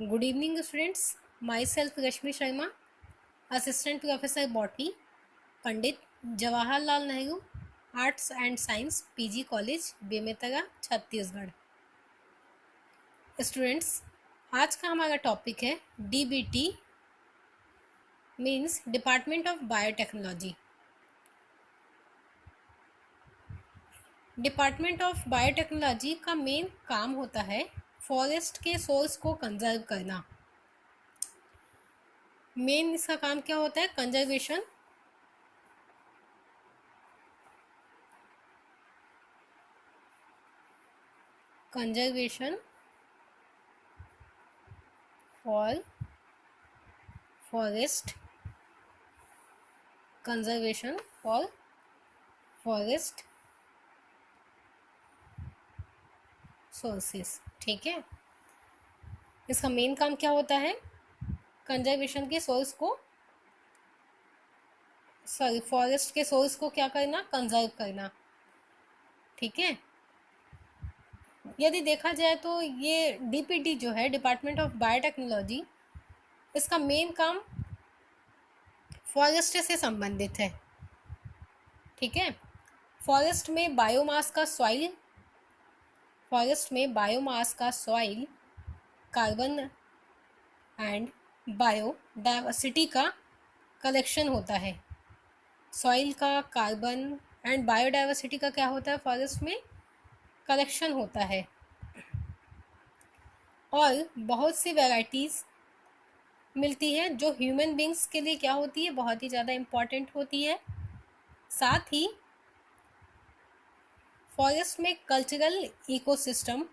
Good evening, students. Myself Rashmi Sharma, Assistant Professor Botany, Pandit Jawaharlal Nehru Arts and Science PG College, Bemetara, Chhattisgarh. Students, आज का हमारा topic है DBT means department of biotechnology. Department of biotechnology का main काम होता है forest के source को कंजर्व करना। मेन इसका काम क्या होता है? Conservation for forest conservation for forest sources. ठीक है, इसका मेन काम क्या होता है? कंजर्वेशन के सोर्स को फॉरेस्ट के सोर्स को क्या करना? कंजर्व करना। ठीक है, यदि देखा जाए तो ये डीपीटी जो है डिपार्टमेंट ऑफ बायोटेक्नोलॉजी, इसका मेन काम फॉरेस्ट से संबंधित है। ठीक है, फॉरेस्ट में बायोमास का सॉइल कार्बन एंड बायोडाइवर्सिटी का कलेक्शन होता है। सॉइल का, कार्बन एंड बायोडाइवर्सिटी का क्या होता है? फॉरेस्ट में कलेक्शन होता है और बहुत सी वैराइटीज़ मिलती है जो ह्यूमन बींग्स के लिए क्या होती है? बहुत ही ज़्यादा इम्पॉर्टेंट होती है। साथ ही फॉरेस्ट में कल्चरल इकोसिस्टम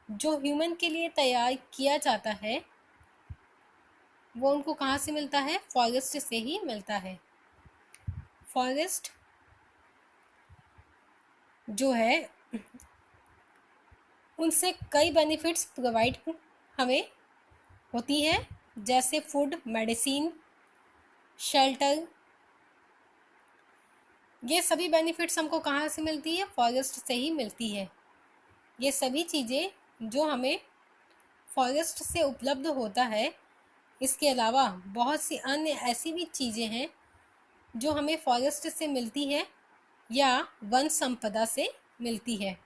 जो ह्यूमन के लिए तैयार किया जाता है वो उनको कहाँ से मिलता है? फॉरेस्ट से ही मिलता है। फॉरेस्ट जो है उनसे कई बेनिफिट्स प्रोवाइड हमें होती है, जैसे फूड, मेडिसिन, शेल्टर। ये सभी बेनिफिट्स हमको कहाँ से मिलती है? फॉरेस्ट से ही मिलती है। ये सभी चीज़ें जो हमें फॉरेस्ट से उपलब्ध होता है, इसके अलावा बहुत सी अन्य ऐसी भी चीज़ें हैं जो हमें फॉरेस्ट से मिलती है या वन संपदा से मिलती है।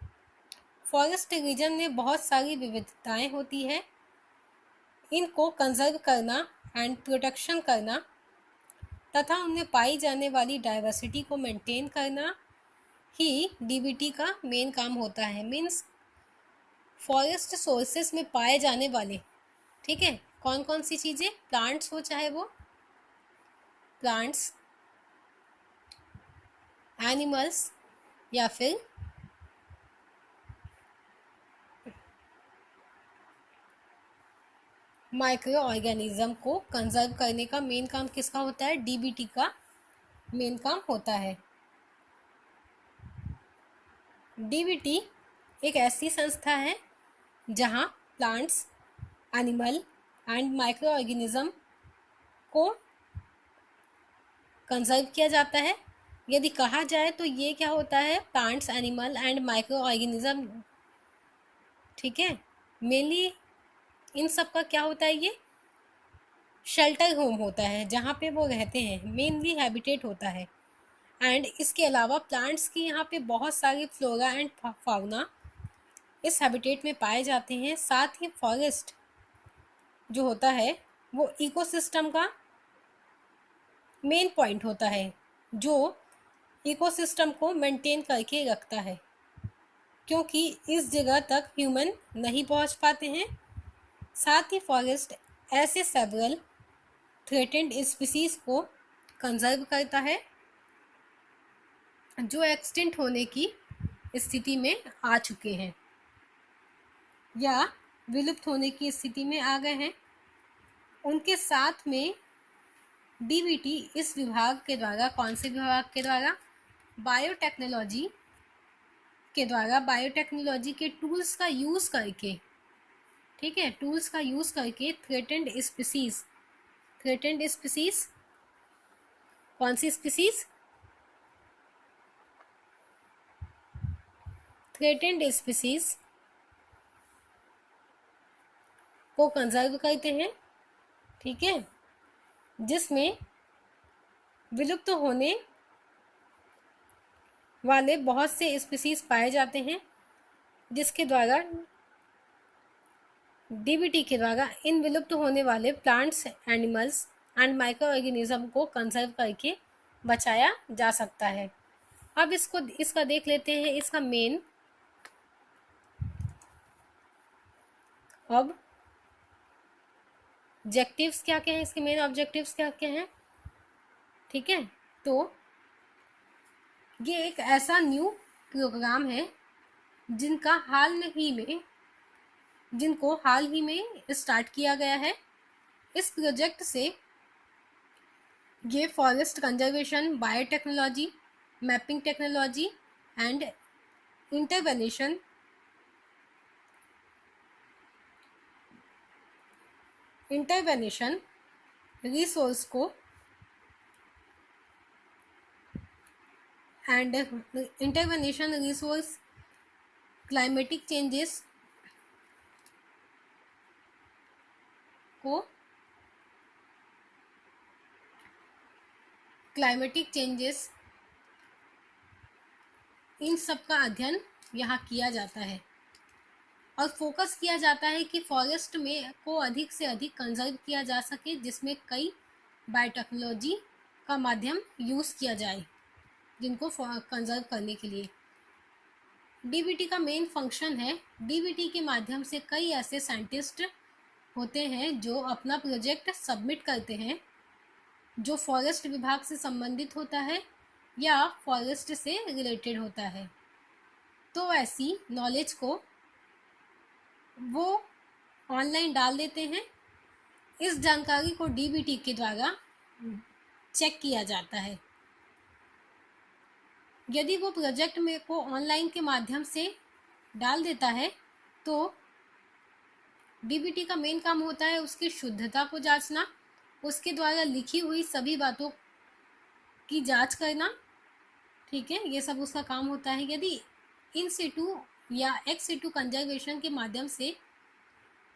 फॉरेस्ट रीजन में बहुत सारी विविधताएं होती है। इनको कंजर्व करना एंड प्रोटेक्शन करना तथा उनमें पाई जाने वाली डाइवर्सिटी को मेंटेन करना ही डीबीटी का मेन काम होता है। मीन्स फॉरेस्ट सोर्सेस में पाए जाने वाले, ठीक है, कौन कौन सी चीज़ें? प्लांट्स हो, चाहे वो प्लांट्स, एनिमल्स या फिर माइक्रो ऑर्गेनिज्म को कंजर्व करने का मेन काम किसका होता है? डीबीटी का मेन काम होता है। डीबीटी एक ऐसी संस्था है जहां plants, animal and micro organism को कंजर्व किया जाता है। यदि कहा जाए तो ये क्या होता है? Plants, animal and micro organism, ठीक है, मेनली इन सब का क्या होता है? ये शेल्टर होम होता है जहाँ पे वो रहते हैं, मेनली हैबिटेट होता है। एंड इसके अलावा प्लांट्स की यहाँ पे बहुत सारी फ्लोरा एंड फाउना इस हैबिटेट में पाए जाते हैं। साथ ही फॉरेस्ट जो होता है वो इकोसिस्टम का मेन पॉइंट होता है जो इकोसिस्टम को मेंटेन करके रखता है, क्योंकि इस जगह तक ह्यूमन नहीं पहुंच पाते हैं। साथ ही फॉरेस्ट ऐसे सेवरल थ्रेटेंड स्पीसीज को कंजर्व करता है जो एक्सटिंक्ट होने की स्थिति में आ चुके हैं या विलुप्त होने की स्थिति में आ गए हैं। उनके साथ में डीबीटी इस विभाग के द्वारा, कौन से विभाग के द्वारा? बायोटेक्नोलॉजी के द्वारा, बायोटेक्नोलॉजी के टूल्स का यूज़ करके, ठीक है, टूल्स का यूज़ करके थ्रेटेंड स्पीसीज कौन सी स्पीसीज? थ्रेटेंड स्पीसीज को कंजर्व करते हैं, ठीक है, जिसमें विलुप्त होने वाले बहुत से स्पीसीज पाए जाते हैं, जिसके द्वारा डीबीटी के द्वारा इन विलुप्त होने वाले plants, animals and micro organism को कंजर्व करके बचाया जा सकता है। अब इसका देख लेते हैं, इसका मेन ऑब्जेक्टिव्स क्या क्या हैं, इसके मेन ऑब्जेक्टिव्स क्या क्या हैं, ठीक है। तो ये एक ऐसा न्यू प्रोग्राम है जिनको हाल ही में स्टार्ट किया गया है। इस प्रोजेक्ट से ये forest conservation, biotechnology, mapping technology and intervention resource को and intervention resource climatic changes इन सब का अध्ययन यहाँ किया जाता है और फोकस किया जाता है कि फॉरेस्ट में को अधिक से अधिक कंजर्व किया जा सके, जिसमें कई बायोटेक्नोलॉजी का माध्यम यूज़ किया जाए जिनको कंजर्व करने के लिए। डीबीटी का मेन फंक्शन है, डीबीटी के माध्यम से कई ऐसे साइंटिस्ट होते हैं जो अपना प्रोजेक्ट सबमिट करते हैं जो फॉरेस्ट विभाग से संबंधित होता है या फॉरेस्ट से रिलेटेड होता है। तो ऐसी नॉलेज को वो ऑनलाइन डाल देते हैं। इस जानकारी को डीबीटी के द्वारा चेक किया जाता है। यदि वो प्रोजेक्ट में को ऑनलाइन के माध्यम से डाल देता है तो डीबीटी का मेन काम होता है उसकी शुद्धता को जांचना, उसके द्वारा लिखी हुई सभी बातों की जांच करना, ठीक है, ये सब उसका काम होता है। यदि इन सिटू या एक्स सिटू कंजर्वेशन के माध्यम से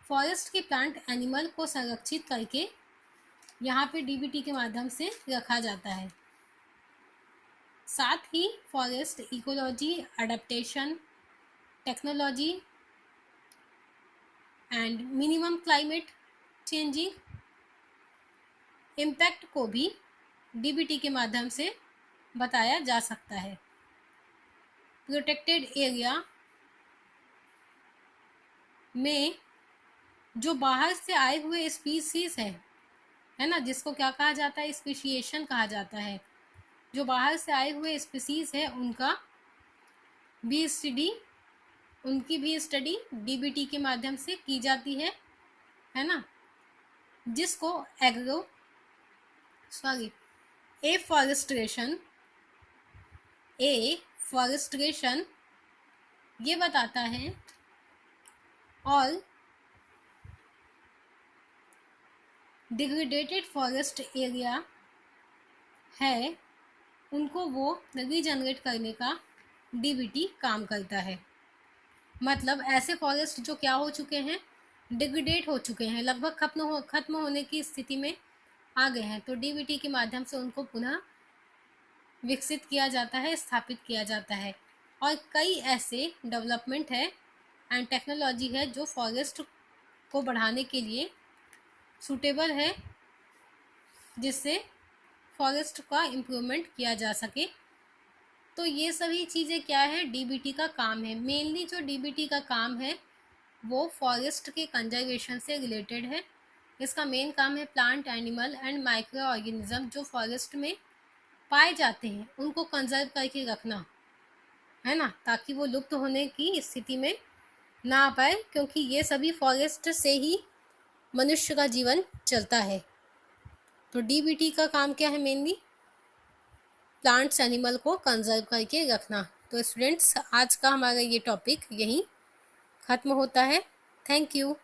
फॉरेस्ट के प्लांट एनिमल को संरक्षित करके यहाँ पे डीबीटी के माध्यम से रखा जाता है। साथ ही forest ecology, adaptation technology and minimum climate changing impact को भी डीबीटी के माध्यम से बताया जा सकता है। प्रोटेक्टेड एरिया में जो बाहर से आए हुए स्पीसीज है ना, जिसको क्या कहा जाता है, स्पेशिएशन कहा जाता है। जो बाहर से आए हुए स्पीसीज है उनकी भी स्टडी डीबीटी के माध्यम से की जाती है ना, जिसको एफॉरेस्ट्रेशन ये बताता है और डिग्रेडेटेड फॉरेस्ट एरिया है उनको वो रीजनरेट करने का डीबीटी काम करता है। मतलब ऐसे फॉरेस्ट जो क्या हो चुके हैं, डिग्रेडेट हो चुके हैं, लगभग खत्म होने की स्थिति में आ गए हैं, तो डीबीटी के माध्यम से उनको पुनः विकसित किया जाता है, स्थापित किया जाता है। और कई ऐसे डेवलपमेंट है एंड टेक्नोलॉजी है जो फॉरेस्ट को बढ़ाने के लिए सूटेबल है, जिससे फॉरेस्ट का इम्प्रूवमेंट किया जा सके। तो ये सभी चीज़ें क्या है, डीबीटी का काम है। मेनली जो डीबीटी का काम है वो फॉरेस्ट के कंजर्वेशन से रिलेटेड है। इसका मेन काम है plant, animal and micro organism जो फॉरेस्ट में पाए जाते हैं उनको कंजर्व करके रखना, है ना, ताकि वो लुप्त होने की स्थिति में ना आ पाए, क्योंकि ये सभी फॉरेस्ट से ही मनुष्य का जीवन चलता है। तो डीबीटी का काम क्या है, मेनली प्लांट्स, एनिमल को कंजर्व करके रखना। तो स्टूडेंट्स, आज का हमारा ये टॉपिक यहीं ख़त्म होता है। Thank you.